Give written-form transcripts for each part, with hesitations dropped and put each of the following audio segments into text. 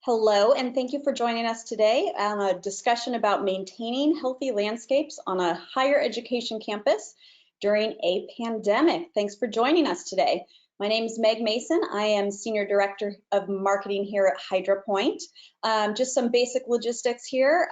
Hello, and thank you for joining us today on a discussion about maintaining healthy landscapes on a higher education campus during a pandemic. Thanks for joining us today. My name is Meg Mason. I am Senior Director of Marketing here at HydroPoint. Just some basic logistics here.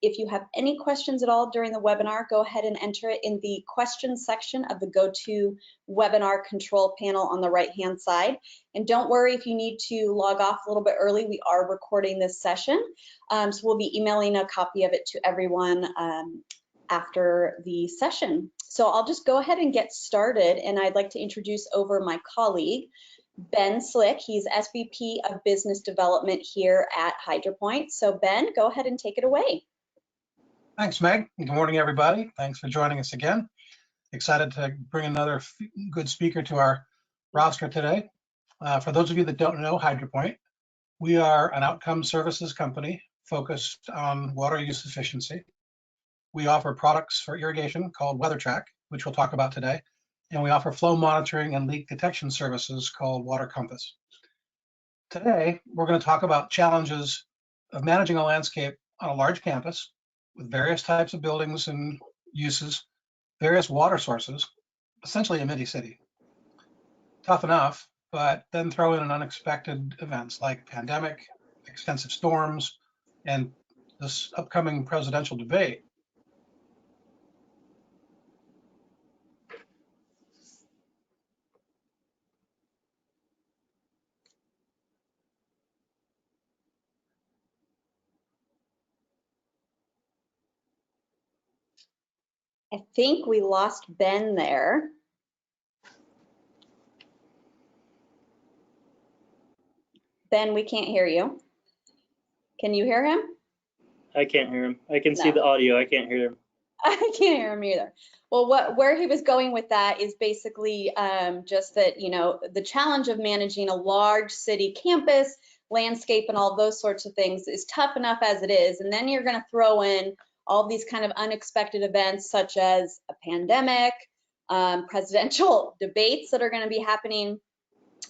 If you have any questions at all during the webinar, go ahead and enter it in the questions section of the GoToWebinar control panel on the right-hand side. And don't worry if you need to log off a little bit early, we are recording this session. So we'll be emailing a copy of it to everyone after the session. So I'll just go ahead and get started, and I'd like to introduce over my colleague, Ben Slick. He's SVP of Business Development here at HydroPoint. So Ben, go ahead and take it away. Thanks, Meg. Good morning, everybody. Thanks for joining us again. Excited to bring another good speaker to our roster today. For those of you that don't know HydroPoint, we are an outcome services company focused on water use efficiency. We offer products for irrigation called Weathertrack, which we'll talk about today, and we offer flow monitoring and leak detection services called Water Compass. Today, we're going to talk about challenges of managing a landscape on a large campus with various types of buildings and uses, various water sources, essentially a mini city. Tough enough, but then throw in unexpected events like pandemic, extensive storms, and this upcoming presidential debate. I think we lost Ben there. Ben, we can't hear you. Can you hear him? I can't hear him. I can see the audio. I can't hear him. I can't hear him either. Well, where he was going with that is basically just that, you know, the challenge of managing a large city campus, landscape, and all those sorts of things is tough enough as it is. And then you're going to throw in all these kind of unexpected events such as a pandemic, presidential debates that are going to be happening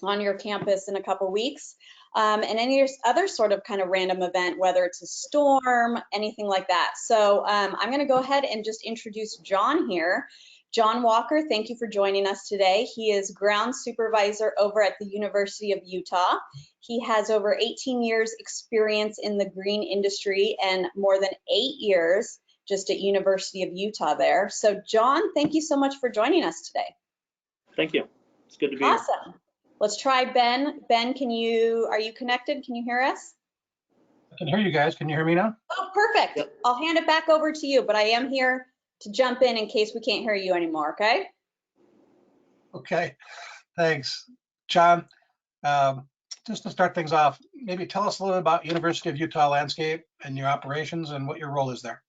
on your campus in a couple weeks, and any other sort of kind of random event, whether it's a storm, anything like that. So I'm going to go ahead and just introduce John here. John Walker, thank you for joining us today. He is ground supervisor over at the University of Utah. He has over 18 years experience in the green industry and more than 8 years just at University of Utah there. So John, thank you so much for joining us today. Thank you. It's good to be here. Awesome. Let's try Ben. Ben, are you connected? Can you hear us? I can hear you guys. Can you hear me now? Oh, perfect. Yep. I'll hand it back over to you, but I am here to jump in case we can't hear you anymore, okay? Okay, thanks. John, just to start things off, maybe tell us a little bit about University of Utah landscape and your operations and what your role is there.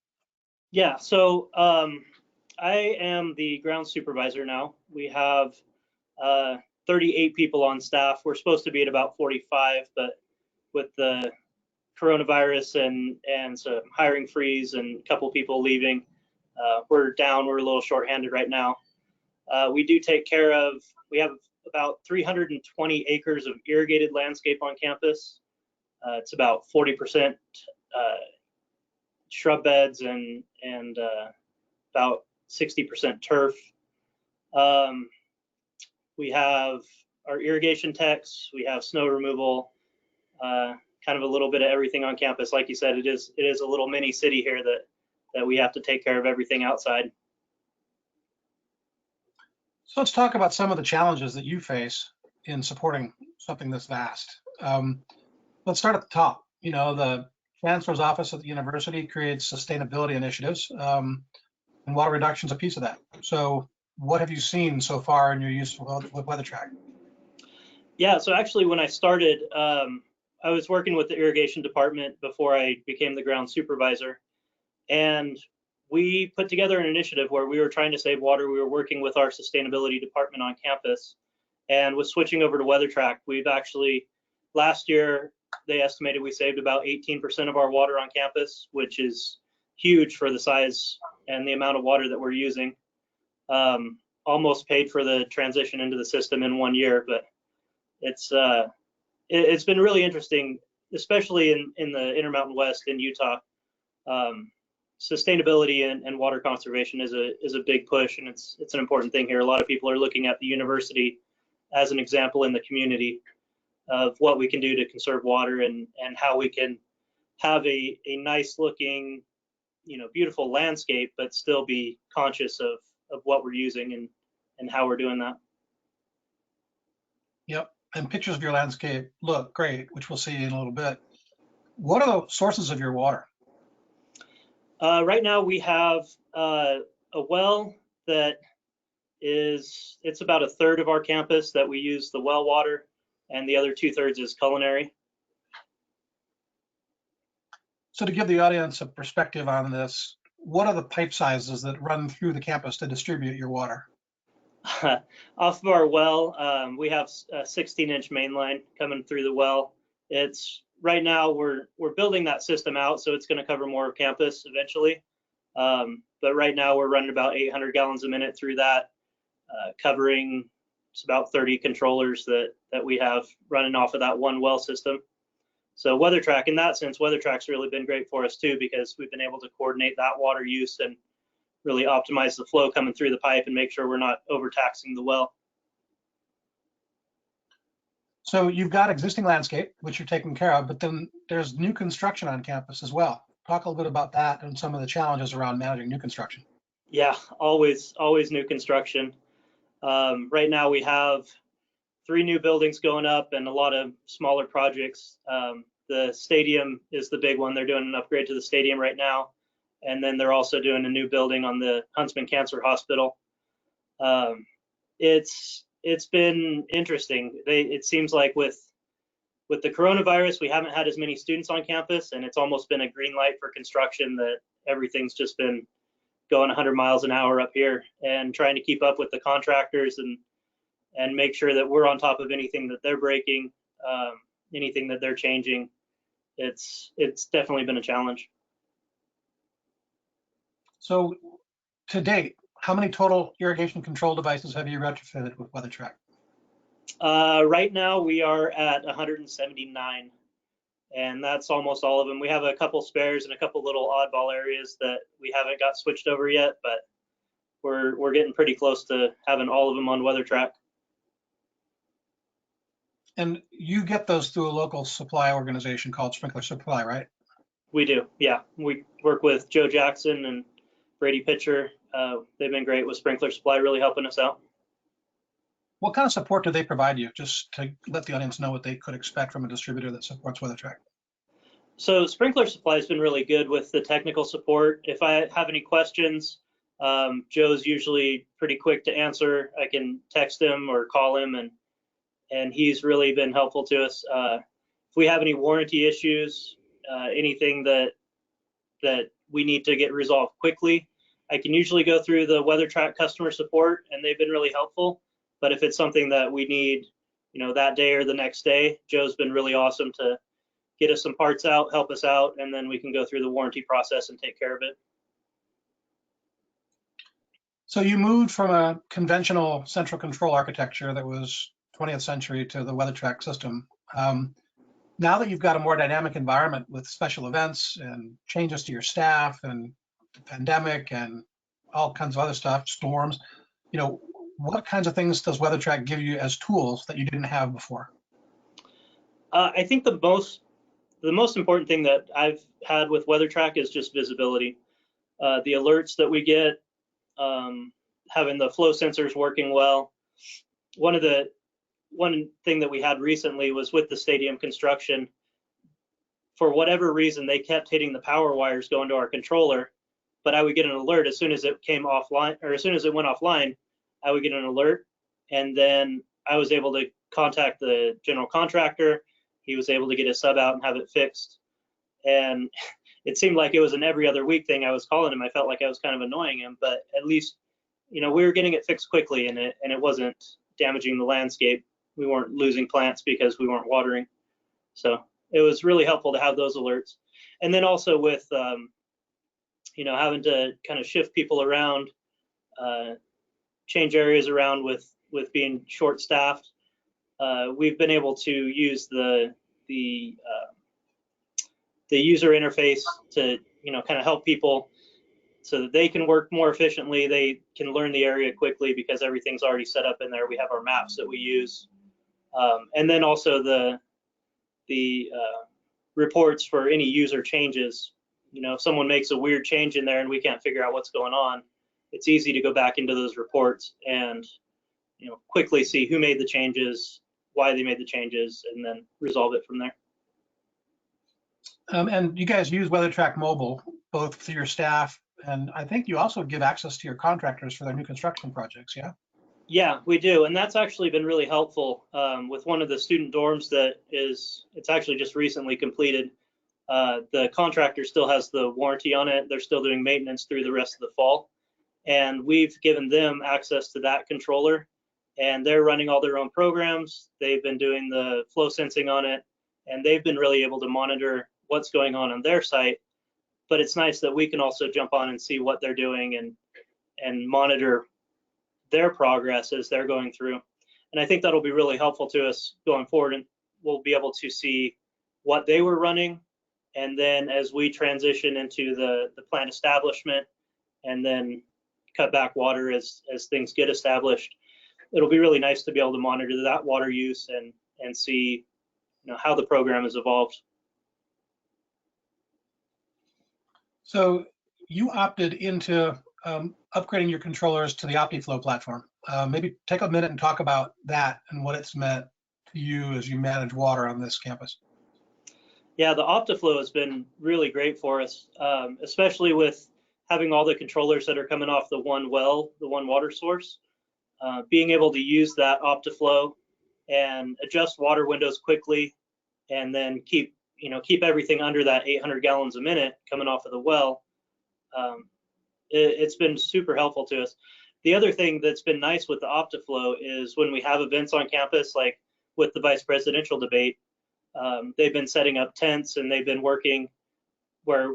Yeah, so I am the ground supervisor now. We have 38 people on staff. We're supposed to be at about 45, but with the coronavirus and some hiring freeze and a couple people leaving, we're down. We're a little short-handed right now. We do take care of, we have about 320 acres of irrigated landscape on campus. It's about 40% shrub beds and about 60% turf. We have our irrigation techs, we have snow removal, kind of a little bit of everything on campus. Like you said, it is a little mini city here that we have to take care of everything outside. So let's talk about some of the challenges that you face in supporting something this vast. Let's start at the top. You know, the Chancellor's Office at the university creates sustainability initiatives, and water reduction is a piece of that. So what have you seen so far in your use with Weathertrack? Yeah, so actually when I started, I was working with the irrigation department before I became the ground supervisor. And we put together an initiative where we were trying to save water. We were working with our sustainability department on campus. And with switching over to Weathertrack, we've actually, last year, they estimated we saved about 18% of our water on campus, which is huge for the size and the amount of water that we're using. Almost paid for the transition into the system in 1 year, but it's been really interesting especially in the Intermountain West in Utah, sustainability and water conservation is a big push, and it's an important thing here. A lot of people are looking at the university as an example in the community of what we can do to conserve water and how we can have a nice looking, beautiful landscape, but still be conscious of what we're using and how we're doing that. Yep. And pictures of your landscape look great, which we'll see in a little bit. What are the sources of your water? Right now we have a well that it's about 1/3 of our campus that we use the well water, and the other 2/3 is culinary. So to give the audience a perspective on this, what are the pipe sizes that run through the campus to distribute your water? Off of our well, we have a 16-inch main line coming through the well. It's right now we're building that system out, so it's going to cover more of campus eventually. But right now we're running about 800 gallons a minute through that, covering it's about 30 controllers that we have running off of that one well system. So Weathertrack, in that sense, Weathertrack's really been great for us too, because we've been able to coordinate that water use and really optimize the flow coming through the pipe and make sure we're not overtaxing the well. So you've got existing landscape, which you're taking care of, but then there's new construction on campus as well. Talk a little bit about that and some of the challenges around managing new construction. Yeah, always new construction. Right now we have 3 new buildings going up and a lot of smaller projects. The stadium is the big one. They're doing an upgrade to the stadium right now. And then they're also doing a new building on the Huntsman Cancer Hospital. It's been interesting. It seems like with the coronavirus, we haven't had as many students on campus, and it's almost been a green light for construction that everything's just been going 100 miles an hour up here, and trying to keep up with the contractors and make sure that we're on top of anything that they're breaking, anything that they're changing. It's definitely been a challenge. So to date, how many total irrigation control devices have you retrofitted with Weathertrack? Right now we are at 179, and that's almost all of them. We have a couple spares and a couple little oddball areas that we haven't got switched over yet, but we're getting pretty close to having all of them on Weathertrack. And you get those through a local supply organization called Sprinkler Supply, right? We do, yeah. We work with Joe Jackson and Brady Pitcher. They've been great with Sprinkler Supply, really helping us out. What kind of support do they provide you, just to let the audience know what they could expect from a distributor that supports Weathertrack? So Sprinkler Supply has been really good with the technical support. If I have any questions, Joe's usually pretty quick to answer. I can text him or call him, and he's really been helpful to us. If we have any warranty issues, anything that we need to get resolved quickly, I can usually go through the Weathertrack customer support, and they've been really helpful. But if it's something that we need, that day or the next day, Joe's been really awesome to get us some parts out, help us out, and then we can go through the warranty process and take care of it. So you moved from a conventional central control architecture that was 20th century to the Weathertrack system. Now that you've got a more dynamic environment with special events and changes to your staff and the pandemic and all kinds of other stuff, storms, what kinds of things does Weathertrack give you as tools that you didn't have before? I think the most important thing that I've had with Weathertrack is just visibility. The alerts that we get, having the flow sensors working well. One thing that we had recently was with the stadium construction. For whatever reason, they kept hitting the power wires going to our controller, but I would get an alert as soon as it came offline, or as soon as it went offline, I would get an alert, and then I was able to contact the general contractor. He was able to get a sub out and have it fixed. And it seemed like it was an every other week thing. I was calling him. I felt like I was kind of annoying him, but at least, we were getting it fixed quickly, and it wasn't damaging the landscape. We weren't losing plants because we weren't watering. So it was really helpful to have those alerts. And then also with, having to kind of shift people around, change areas around with being short staffed, we've been able to use the user interface to, kind of help people so that they can work more efficiently. They can learn the area quickly because everything's already set up in there. We have our maps that we use. And then also the reports for any user changes. If someone makes a weird change in there and we can't figure out what's going on, it's easy to go back into those reports and quickly see who made the changes, why they made the changes, and then resolve it from there. And you guys use Weathertrack Mobile, both for your staff, and I think you also give access to your contractors for their new construction projects, yeah? Yeah, we do, and that's actually been really helpful with one of the student dorms it's actually just recently completed. The contractor still has the warranty on it. They're still doing maintenance through the rest of the fall, and we've given them access to that controller, and they're running all their own programs. They've been doing the flow sensing on it, and they've been really able to monitor what's going on their site. But it's nice that we can also jump on and see what they're doing and monitor their progress as they're going through. And I think that'll be really helpful to us going forward, and we'll be able to see what they were running. And then as we transition into the plant establishment and then cut back water as things get established, it'll be really nice to be able to monitor that water use and see how the program has evolved. So you opted into upgrading your controllers to the Optiflow platform. Maybe take a minute and talk about that and what it's meant to you as you manage water on this campus. Yeah, the Optiflow has been really great for us, especially with having all the controllers that are coming off the one well, the one water source. Being able to use that Optiflow and adjust water windows quickly, and then keep everything under that 800 gallons a minute coming off of the well. It's been super helpful to us. The other thing that's been nice with the Optiflow is when we have events on campus, like with the vice presidential debate, they've been setting up tents and they've been working where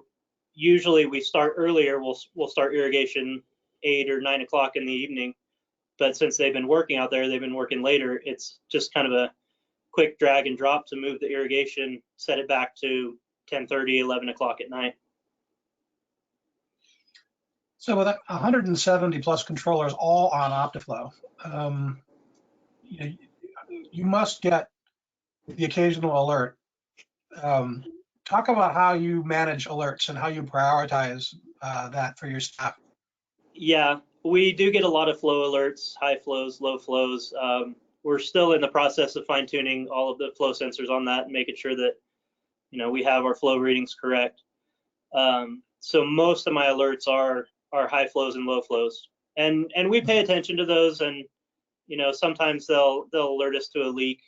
usually we start earlier. We'll start irrigation 8 or 9 o'clock in the evening. But since they've been working out there, they've been working later. It's just kind of a quick drag and drop to move the irrigation, set it back to 10:30, 11 o'clock at night. So with 170 plus controllers all on Optiflow, you must get the occasional alert. Talk about how you manage alerts and how you prioritize that for your staff. Yeah, we do get a lot of flow alerts, high flows, low flows. We're still in the process of fine tuning all of the flow sensors on that and making sure that we have our flow readings correct. So most of my alerts are high flows and low flows, and we pay attention to those, and sometimes they'll alert us to a leak,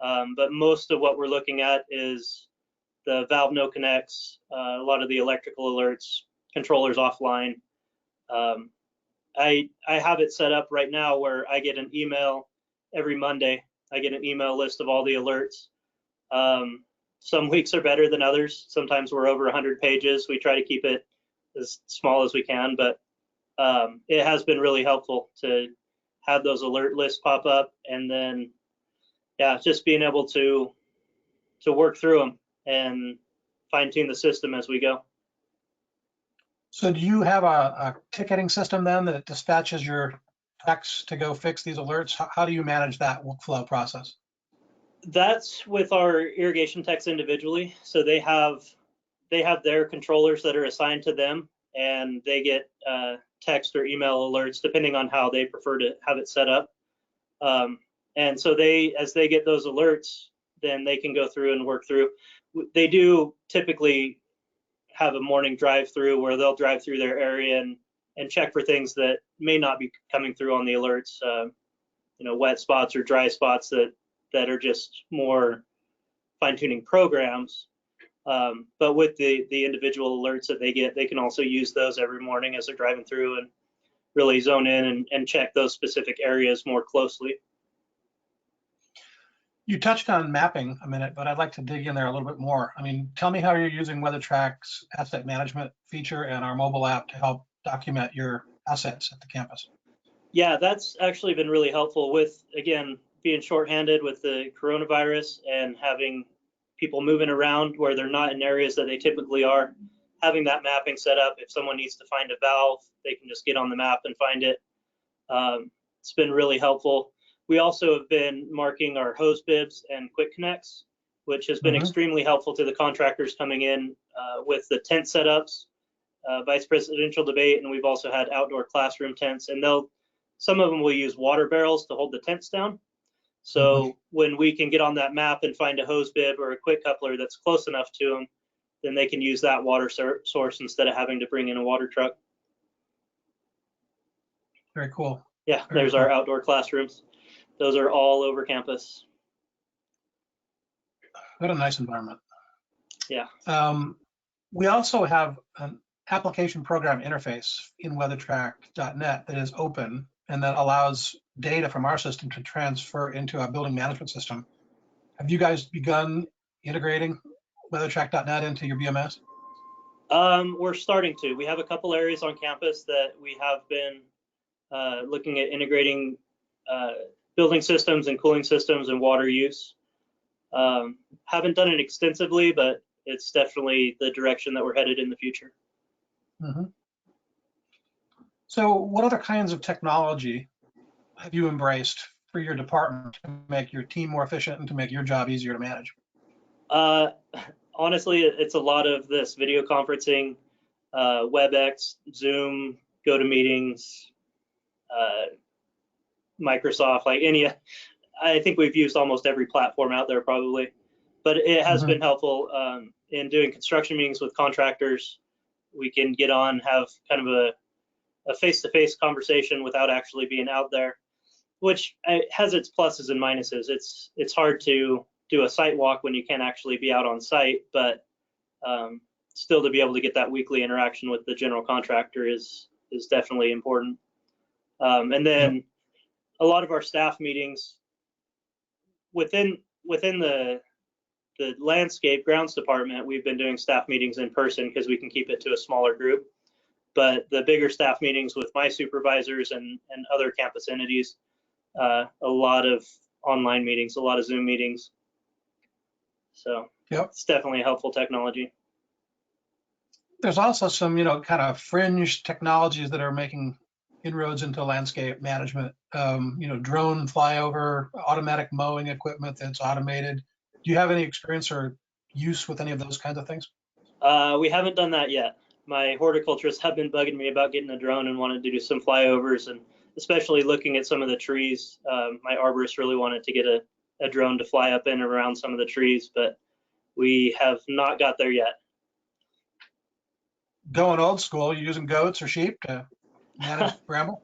but most of what we're looking at is the valve no connects, a lot of the electrical alerts, controllers offline. I have it set up right now where I get an email every Monday. I get an email list of all the alerts. Some weeks are better than others. Sometimes we're over 100 pages. We try to keep it as small as we can, but it has been really helpful to have those alert lists pop up, and then just being able to work through them and fine tune the system as we go. So do you have a ticketing system then that dispatches your techs to go fix these alerts? How do you manage that workflow process? That's with our irrigation techs individually. So they have their controllers that are assigned to them, and they get text or email alerts depending on how they prefer to have it set up. And so as they get those alerts, then they can go through and work through. They do typically have a morning drive-through where they'll drive through their area and check for things that may not be coming through on the alerts, wet spots or dry spots that are just more fine-tuning programs. But with the individual alerts that they get, they can also use those every morning as they're driving through and really zone in and check those specific areas more closely. You touched on mapping a minute, but I'd like to dig in there a little bit more. I mean, tell me how you're using Weathertrack's asset management feature and our mobile app to help document your assets at the campus. Yeah, that's actually been really helpful with, again, being shorthanded with the coronavirus and having people moving around where they're not in areas that they typically are. Having that mapping set up, if someone needs to find a valve, they can just get on the map and find it. It's been really helpful. We also have been marking our hose bibs and quick connects, which has been extremely helpful to the contractors coming in with the tent setups, vice presidential debate, and we've also had outdoor classroom tents, and some of them will use water barrels to hold the tents down. So when we can get on that map and find a hose bib or a quick coupler that's close enough to them, then they can use that water source instead of having to bring in a water truck. Very cool. Yeah, Very there's cool. our outdoor classrooms. Those are all over campus. What a nice environment. Yeah. We also have an application program interface in weathertrack.net that is open and that allows data from our system to transfer into our building management system. Have you guys begun integrating weathertrack.net into your BMS? We're starting to. We have a couple areas on campus that we have been looking at integrating building systems and cooling systems and water use. Haven't done it extensively, but it's definitely the direction that we're headed in the future. So what other kinds of technology have you embraced for your department to make your team more efficient and to make your job easier to manage? Honestly, it's a lot of this video conferencing, WebEx, Zoom, GoToMeetings, Microsoft, I think we've used almost every platform out there probably, but it has been helpful in doing construction meetings with contractors. We can get on, have kind of a face-to-face conversation without actually being out there, which has its pluses and minuses. It's hard to do a site walk when you can't actually be out on site, but still to be able to get that weekly interaction with the general contractor is definitely important. And then a lot of our staff meetings within the landscape grounds department, we've been doing staff meetings in person because we can keep it to a smaller group. But the bigger staff meetings with my supervisors and other campus entities, a lot of online meetings, a lot of Zoom meetings. So it's definitely a helpful technology. There's also some, kind of fringe technologies that are making inroads into landscape management. Drone flyover, automatic mowing equipment that's automated. Do you have any experience or use with any of those kinds of things? We haven't done that yet. My horticulturists have been bugging me about getting a drone and wanted to do some flyovers, and especially looking at some of the trees. My arborist really wanted to get a drone to fly up in and around some of the trees, but we have not got there yet. Going old school, you using goats or sheep to manage bramble?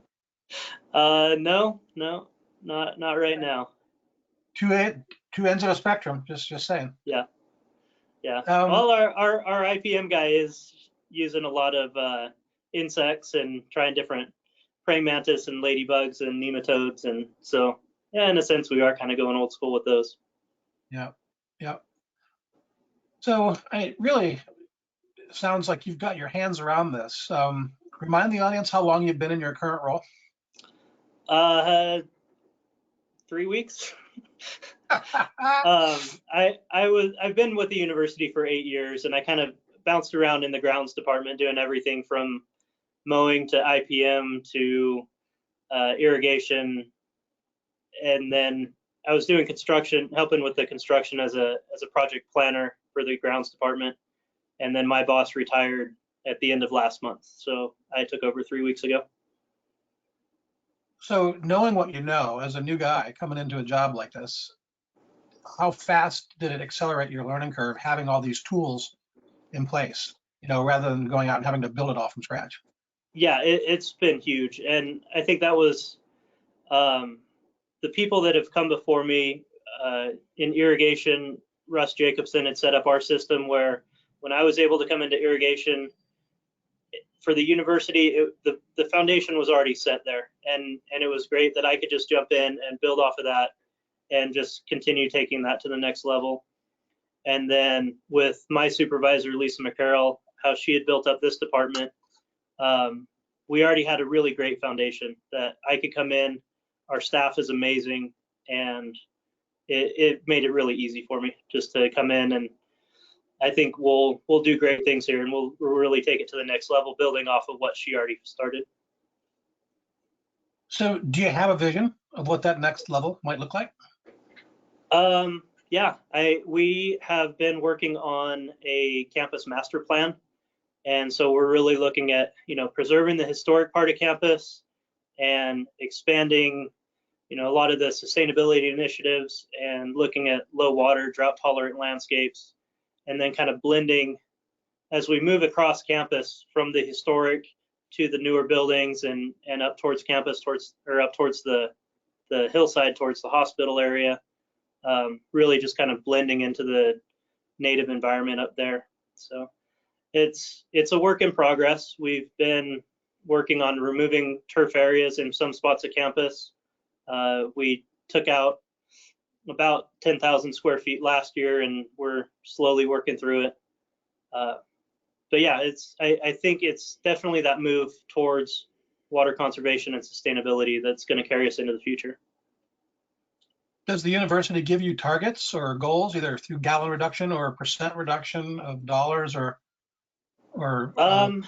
No, not right now. Two ends of a spectrum, just saying. Yeah. Well, our IPM guy is using a lot of insects and trying different praying mantis and ladybugs and nematodes, and so yeah, in a sense, we are kind of going old school with those. Yeah. So it really sounds like you've got your hands around this. Remind the audience how long you've been in your current role. 3 weeks. I've been with the university for 8 years, and I kind of bounced around in the grounds department doing everything from mowing to IPM to irrigation, and then I was doing construction, helping with the construction as a project planner for the grounds department, and then my boss retired at the end of last month, so I took over 3 weeks ago. So knowing what you know as a new guy coming into a job like this, how fast did it accelerate your learning curve having all these tools in place, rather than going out and having to build it all from scratch? Yeah, it's been huge. And I think that was the people that have come before me in irrigation. Russ Jacobson had set up our system where when I was able to come into irrigation for the university, the foundation was already set there. And it was great that I could just jump in and build off of that and just continue taking that to the next level. And then with my supervisor, Lisa McCarroll, how she had built up this department, we already had a really great foundation that I could come in. Our staff is amazing, and it made it really easy for me just to come in, and I think we'll do great things here, and we'll really take it to the next level, building off of what she already started. So do you have a vision of what that next level might look like? Yeah, we have been working on a campus master plan. And so we're really looking at, preserving the historic part of campus and expanding, a lot of the sustainability initiatives and looking at low water, drought tolerant landscapes, and then kind of blending as we move across campus from the historic to the newer buildings and up towards campus, up towards the hillside, towards the hospital area, really just kind of blending into the native environment up there. So it's a work in progress. We've been working on removing turf areas in some spots of campus. We took out about 10,000 square feet last year, and we're slowly working through it. But yeah, I think it's definitely that move towards water conservation and sustainability that's going to carry us into the future. Does the university give you targets or goals, either through gallon reduction or percent reduction of dollars or volume?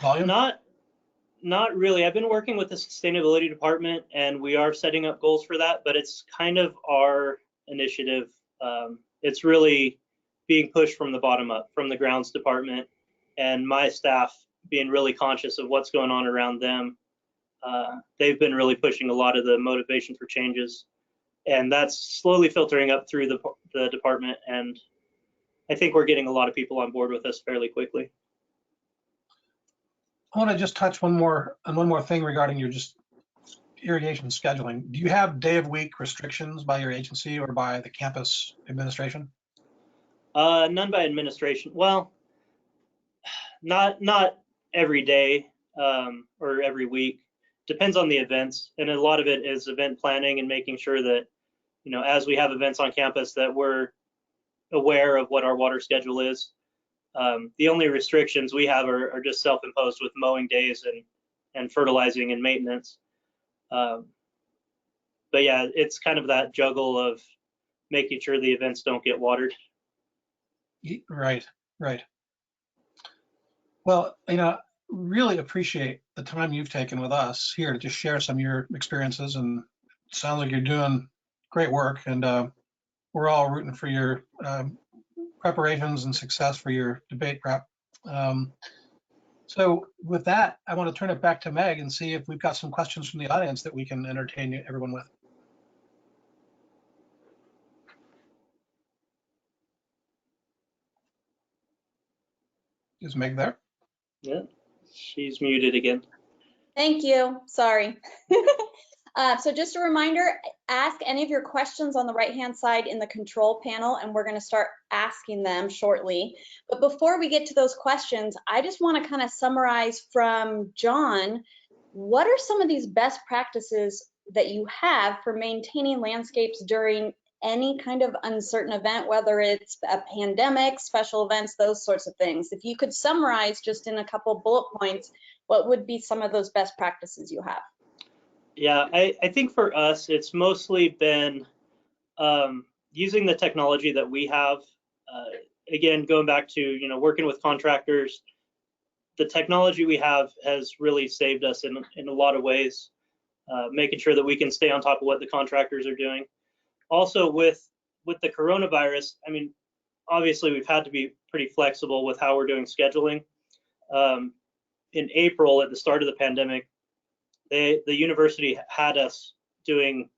Not really. I've been working with the sustainability department, and we are setting up goals for that, but it's kind of our initiative. It's really being pushed from the bottom up, from the grounds department, and my staff being really conscious of what's going on around them. They've been really pushing a lot of the motivation for changes, and that's slowly filtering up through the department, and I think we're getting a lot of people on board with us fairly quickly. I want to just touch one more thing regarding your just irrigation scheduling. Do you have day of week restrictions by your agency or by the campus administration? None by administration. Well, not every day or every week. Depends on the events, and a lot of it is event planning and making sure that, as we have events on campus, that we're aware of what our water schedule is. The only restrictions we have are just self-imposed with mowing days and fertilizing and maintenance. But yeah, it's kind of that juggle of making sure the events don't get watered. Right. Well, really appreciate the time you've taken with us here to just share some of your experiences, and it sounds like you're doing great work, and we're all rooting for your preparations and success for your debate prep. So with that, I want to turn it back to Meg and see if we've got some questions from the audience that we can entertain everyone with. Is Meg there? Yeah, she's muted again. Thank you. Sorry. So just a reminder, ask any of your questions on the right-hand side in the control panel, and we're going to start asking them shortly. But before we get to those questions, I just want to kind of summarize from John, what are some of these best practices that you have for maintaining landscapes during any kind of uncertain event, whether it's a pandemic, special events, those sorts of things? If you could summarize just in a couple bullet points, what would be some of those best practices you have? Yeah, I think for us, it's mostly been using the technology that we have. Again, going back to, working with contractors, the technology we have has really saved us in a lot of ways, making sure that we can stay on top of what the contractors are doing. Also with the coronavirus, I mean, obviously we've had to be pretty flexible with how we're doing scheduling. In April, at the start of the pandemic, the university had us doing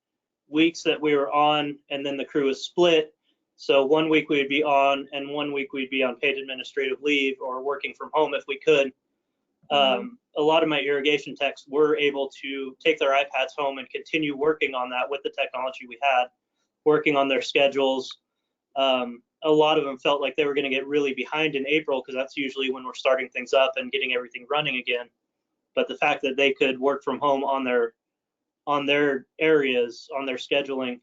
weeks that we were on, and then the crew was split. So 1 week we'd be on, and 1 week we'd be on paid administrative leave or working from home if we could. A lot of my irrigation techs were able to take their iPads home and continue working on that with the technology we had, working on their schedules. A lot of them felt like they were going to get really behind in April, because that's usually when we're starting things up and getting everything running again. But the fact that they could work from home on their areas, on their scheduling,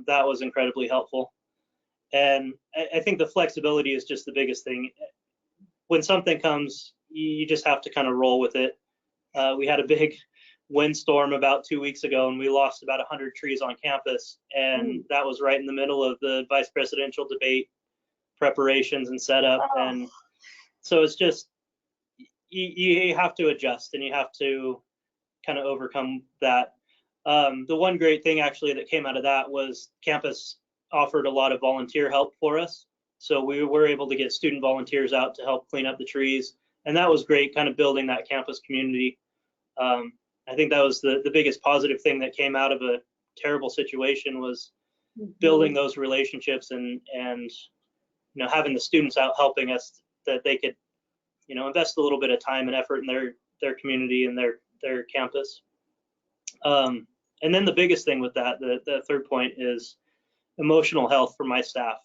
that was incredibly helpful. And I think the flexibility is just the biggest thing. When something comes, you just have to kind of roll with it. We had a windstorm about 2 weeks ago, and we lost about 100 trees on campus, and that was right in the middle of the vice presidential debate preparations and setup. And so it's just, you have to adjust, and you have to kind of overcome that. The one great thing actually that came out of that was campus offered a lot of volunteer help for us. So we were able to get student volunteers out to help clean up the trees. And that was great, kind of building that campus community. I think that was the biggest positive thing that came out of a terrible situation, was building those relationships and having the students out helping us, that they could invest a little bit of time and effort in their community and their campus. And then the biggest thing with that, the third point, is emotional health for my staff.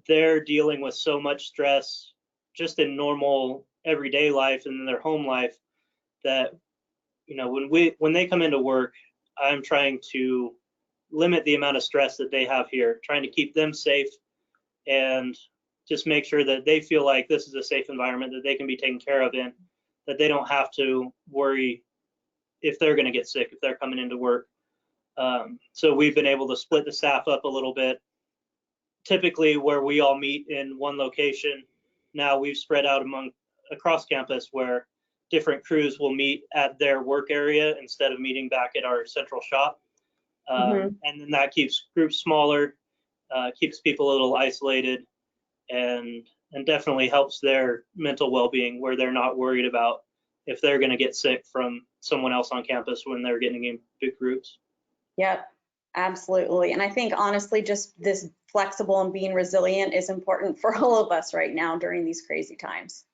They're dealing with so much stress just in normal everyday life and in their home life, that when they come into work, I'm trying to limit the amount of stress that they have here, trying to keep them safe and just make sure that they feel like this is a safe environment that they can be taken care of in, that they don't have to worry if they're going to get sick if they're coming into work. So we've been able to split the staff up a little bit. Typically, where we all meet in one location, now we've spread out across campus, where different crews will meet at their work area instead of meeting back at our central shop. And then that keeps groups smaller, keeps people a little isolated, and definitely helps their mental well-being, where they're not worried about if they're going to get sick from someone else on campus when they're getting in big groups. Yep, absolutely. And I think honestly, just this flexible and being resilient is important for all of us right now during these crazy times.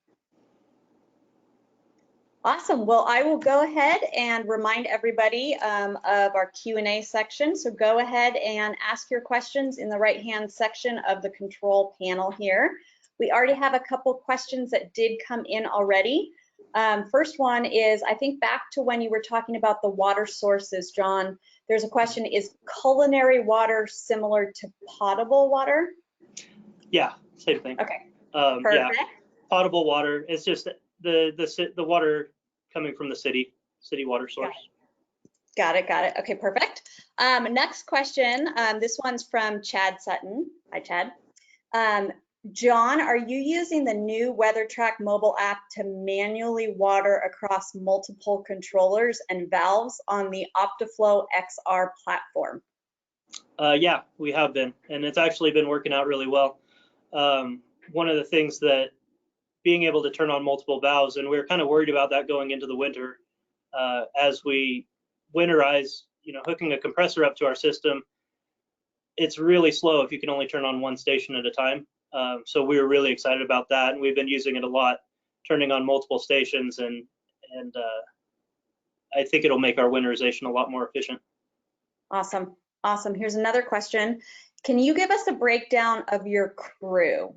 Awesome. Well, I will go ahead and remind everybody of our Q&A section. So go ahead and ask your questions in the right-hand section of the control panel here. We already have a couple questions that did come in already. First one is, I think back to when you were talking about the water sources, John, there's a question, is culinary water similar to potable water? Yeah, same thing. Okay, perfect. Yeah, potable water. It's just the water coming from the city water source. Got it. Okay, perfect. Next question. This one's from Chad Sutton. Hi, Chad. John, are you using the new Weathertrack mobile app to manually water across multiple controllers and valves on the Optiflow XR platform? Yeah, we have been, and it's actually been working out really well. One of the things that being able to turn on multiple valves, and we were kind of worried about that going into the winter, as we winterize, hooking a compressor up to our system, it's really slow if you can only turn on one station at a time. So we were really excited about that, and we've been using it a lot, turning on multiple stations, and I think it'll make our winterization a lot more efficient. Awesome. Here's another question. Can you give us a breakdown of your crew?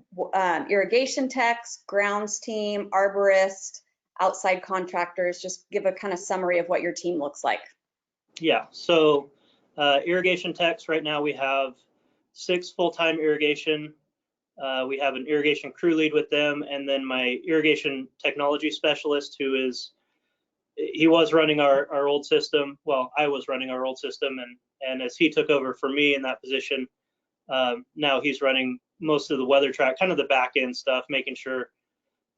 Irrigation techs, grounds team, arborist, outside contractors, just give a kind of summary of what your team looks like. Yeah, so irrigation techs, right now we have 6 full-time irrigation. We have an irrigation crew lead with them, and then my irrigation technology specialist, he was running our old system. Well, I was running our old system, and as he took over for me in that position, now he's running most of the Weathertrack, kind of the back end stuff, making sure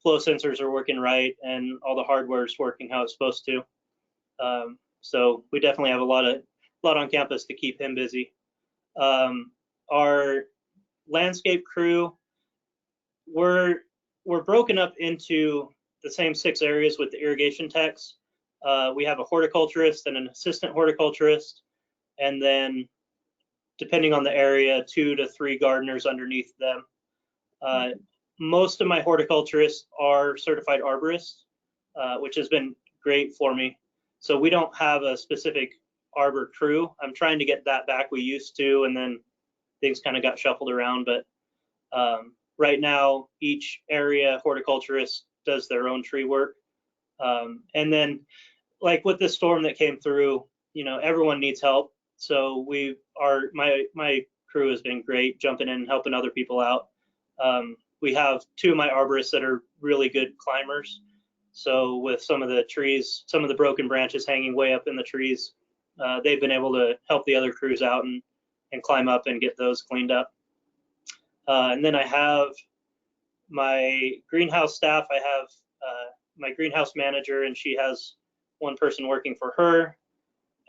flow sensors are working right and all the hardware is working how it's supposed to. So we definitely have a lot on campus to keep him busy. Our landscape crew, we're broken up into the same 6 areas with the irrigation techs. We have a horticulturist and an assistant horticulturist, and then depending on the area, 2 to 3 gardeners underneath them. Most of my horticulturists are certified arborists, which has been great for me. So we don't have a specific arbor crew. I'm trying to get that back. We used to, and then things kind of got shuffled around. But right now, each area horticulturist does their own tree work. And then, like with the storm that came through, everyone needs help. So my crew has been great, jumping in and helping other people out. We have 2 of my arborists that are really good climbers. So with some of the trees, some of the broken branches hanging way up in the trees, they've been able to help the other crews out and climb up and get those cleaned up. And then I have my greenhouse staff. I have my greenhouse manager, and she has one person working for her.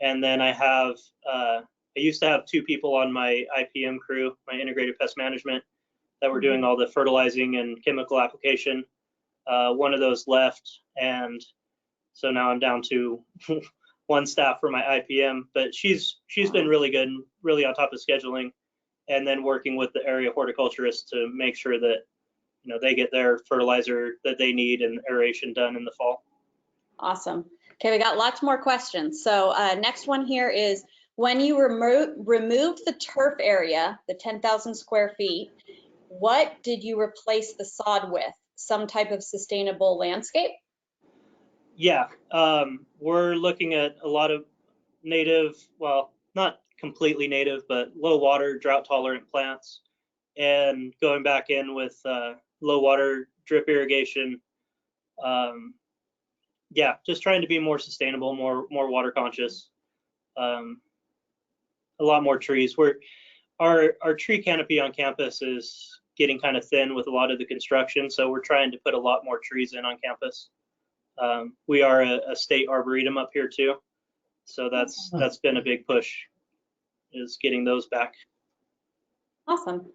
And then I have, I used to have 2 people on my IPM crew, my integrated pest management, that were doing all the fertilizing and chemical application. One of those left, and so now I'm down to 1 staff for my IPM, but she's been really good and really on top of scheduling, and then working with the area horticulturists to make sure that, you know, they get their fertilizer that they need and aeration done in the fall. Awesome. Okay, we got lots more questions. So next one here is, when you removed the turf area, the 10,000 square feet, what did you replace the sod with? Some type of sustainable landscape? Yeah, we're looking at a lot of native, well, not completely native, but low water, drought tolerant plants, and going back in with low water drip irrigation. Yeah, just trying to be more sustainable, more water conscious. A lot more trees. Our tree canopy on campus is getting kind of thin with a lot of the construction, so we're trying to put a lot more trees in on campus. We are a state arboretum up here too, so that's been a big push, is getting those back. Awesome.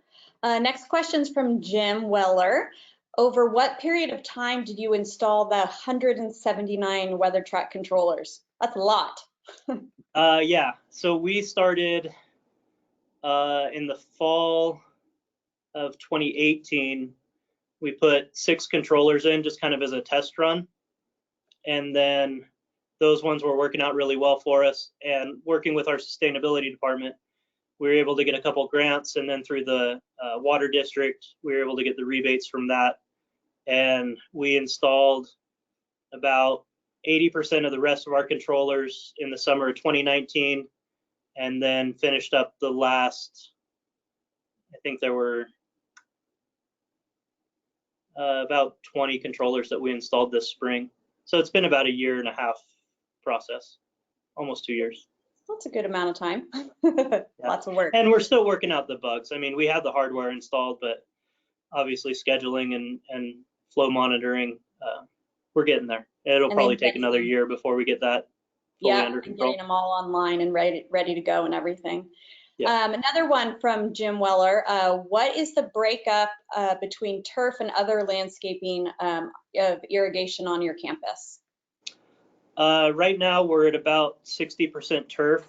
Next question's from Jim Weller. Over what period of time did you install the 179 Weathertrack controllers? That's a lot. Yeah, so we started in the fall of 2018. We put 6 controllers in just kind of as a test run, and then those ones were working out really well for us. And working with our sustainability department, we were able to get a couple grants, and then through the water district, we were able to get the rebates from that. And we installed about 80% of the rest of our controllers in the summer of 2019, and then finished up the last, I think there were about 20 controllers that we installed this spring. So it's been about a 1.5 year process, almost 2 years. That's a good amount of time. Yeah. Lots of work. And we're still working out the bugs. I mean, we have the hardware installed, but obviously scheduling and flow monitoring, we're getting there. It'll probably take another year before we get that fully under control. Getting them all online and ready to go and everything. Yeah. Another one from Jim Weller. What is the breakup between turf and other landscaping of irrigation on your campus? Right now we're at about 60% turf,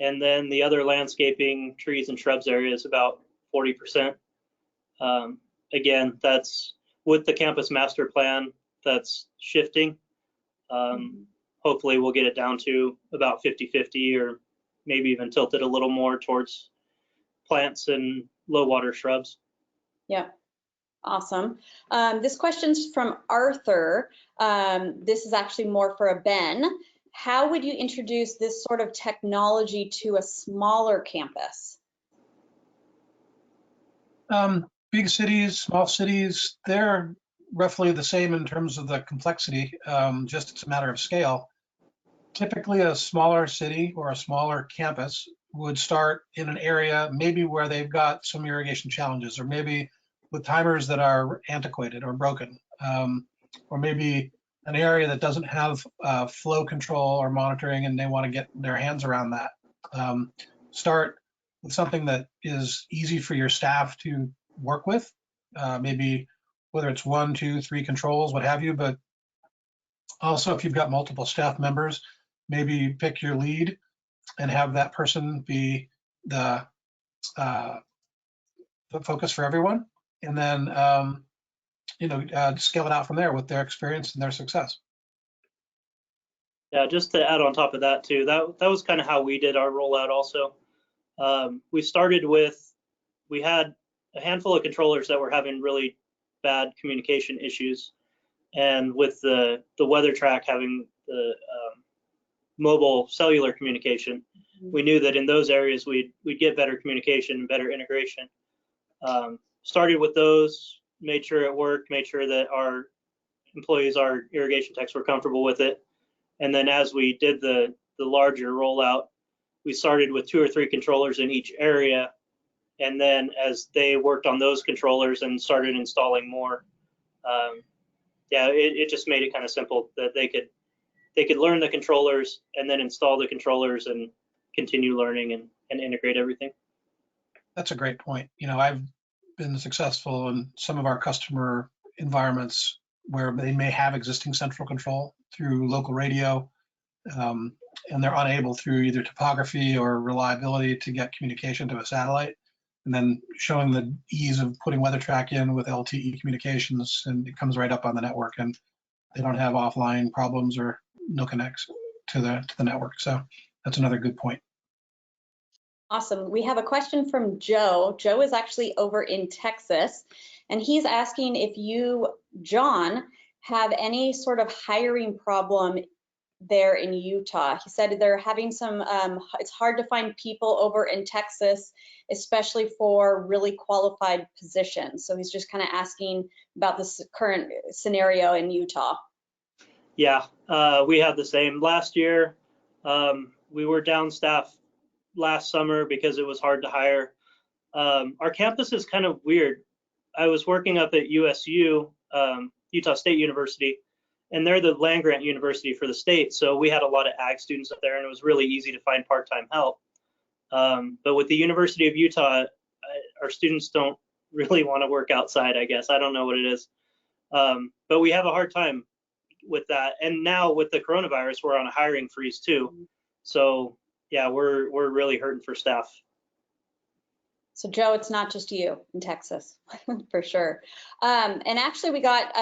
and then the other landscaping, trees and shrubs area is about 40%. Again, that's with the campus master plan, that's shifting. Hopefully we'll get it down to about 50-50, or maybe even tilt it a little more towards plants and low water shrubs. Yeah, awesome. This question's from Arthur. This is actually more for a Ben. How would you introduce this sort of technology to a smaller campus? Big cities, small cities, they're roughly the same in terms of the complexity, just it's a matter of scale. Typically, a smaller city or a smaller campus would start in an area maybe where they've got some irrigation challenges, or maybe with timers that are antiquated or broken, or maybe an area that doesn't have flow control or monitoring, and they want to get their hands around that. Start with something that is easy for your staff to work with, maybe whether it's 1, 2, 3 controls, what have you, but also if you've got multiple staff members, maybe pick your lead and have that person be the focus for everyone, and then scale it out from there with their experience and their success. Yeah, just to add on top of that too, that was kind of how we did our rollout also. We started with, we had a handful of controllers that were having really bad communication issues, and with the Weathertrack having the mobile cellular communication, we knew that in those areas we'd get better communication and better integration. Started with those, made sure it worked, made sure that our employees, our irrigation techs, were comfortable with it. And then as we did the larger rollout, we started with 2 or 3 controllers in each area. And then as they worked on those controllers and started installing more, yeah, it just made it kind of simple that they could learn the controllers and then install the controllers and continue learning and integrate everything. That's a great point. You know, I've been successful in some of our customer environments where they may have existing central control through local radio, and they're unable through either topography or reliability to get communication to a satellite. And then showing the ease of putting Weathertrack in with LTE communications, and it comes right up on the network, and they don't have offline problems or no connects to the network. So that's another good point. Awesome. We have a question from Joe. Joe is actually over in Texas, and he's asking if you, John, have any sort of hiring problem there in Utah. He said they're having some, it's hard to find people over in Texas, especially for really qualified positions. So he's just kind of asking about this current scenario in Utah. Yeah, we had the same. Last year, we were down staff last summer because it was hard to hire. Our campus is kind of weird. I was working up at USU, Utah State University, and they're the land grant university for the state. So we had a lot of ag students up there, and it was really easy to find part-time help. But with the University of Utah, our students don't really want to work outside, I guess. I don't know what it is. But we have a hard time with that. And now with the coronavirus, we're on a hiring freeze too. So yeah, we're really hurting for staff. So Joe, it's not just you in Texas, for sure. And actually we got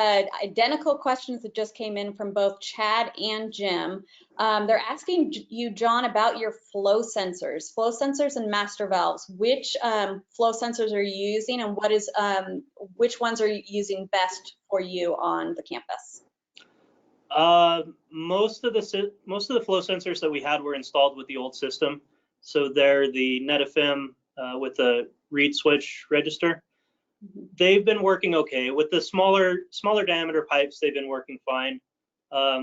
identical questions that just came in from both Chad and Jim. They're asking you, John, about your flow sensors and master valves. Which flow sensors are you using, and what is which ones are you using best for you on the campus? Most of the flow sensors that we had were installed with the old system. So they're the NetFM with the reed switch register. They've been working okay. With the smaller diameter pipes, they've been working fine.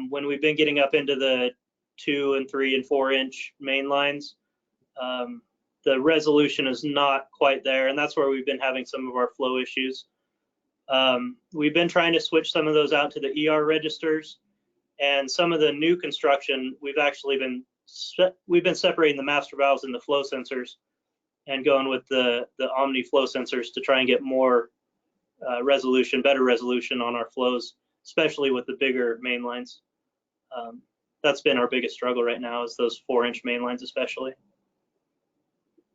When we've been getting up into the 2 and 3 and 4 inch main lines, the resolution is not quite there, and that's where we've been having some of our flow issues. We've been trying to switch some of those out to the ER registers, and some of the new construction, we've been separating the master valves and the flow sensors and going with the Omni flow sensors to try and get more better resolution on our flows, especially with the bigger main lines. That's been our biggest struggle right now, is those 4-inch main lines especially.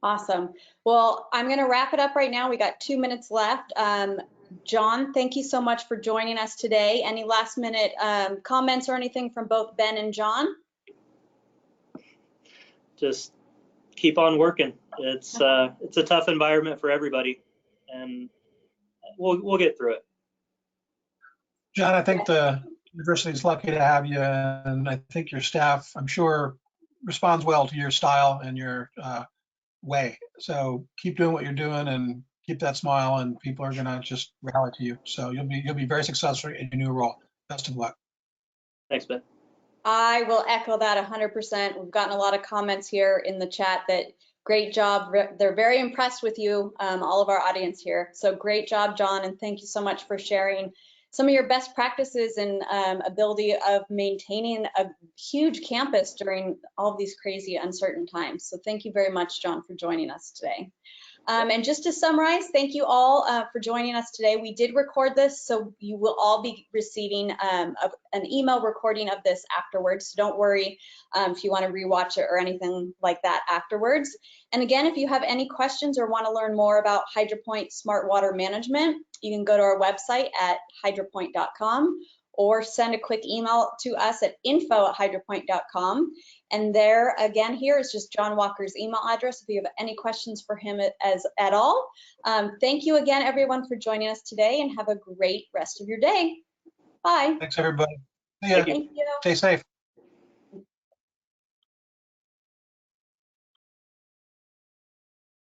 Awesome. Well, I'm going to wrap it up right now. We got 2 minutes left. John, thank you so much for joining us today. Any last minute comments or anything from both Ben and John? Just keep on working. It's a tough environment for everybody, and we'll get through it. John, I think the university is lucky to have you, and I think your staff, I'm sure, responds well to your style and your way. So keep doing what you're doing and keep that smile, and people are gonna just rally to you. So you'll be very successful in your new role. Best of luck. Thanks, Ben. I will echo that 100%. We've gotten a lot of comments here in the chat that great job. They're very impressed with you, all of our audience here. So great job, John, and thank you so much for sharing some of your best practices and ability of maintaining a huge campus during all of these crazy, uncertain times. So thank you very much, John, for joining us today. And just to summarize, thank you all for joining us today. We did record this, so you will all be receiving an email recording of this afterwards. So don't worry if you want to rewatch it or anything like that afterwards. And again, if you have any questions or want to learn more about HydroPoint Smart Water Management, you can go to our website at hydropoint.com or send a quick email to us at info@hydropoint.com. And there, again, here is just John Walker's email address if you have any questions for him at all. Thank you again, everyone, for joining us today, and have a great rest of your day. Bye. Thanks, everybody. Thank you. Thank you. Stay safe.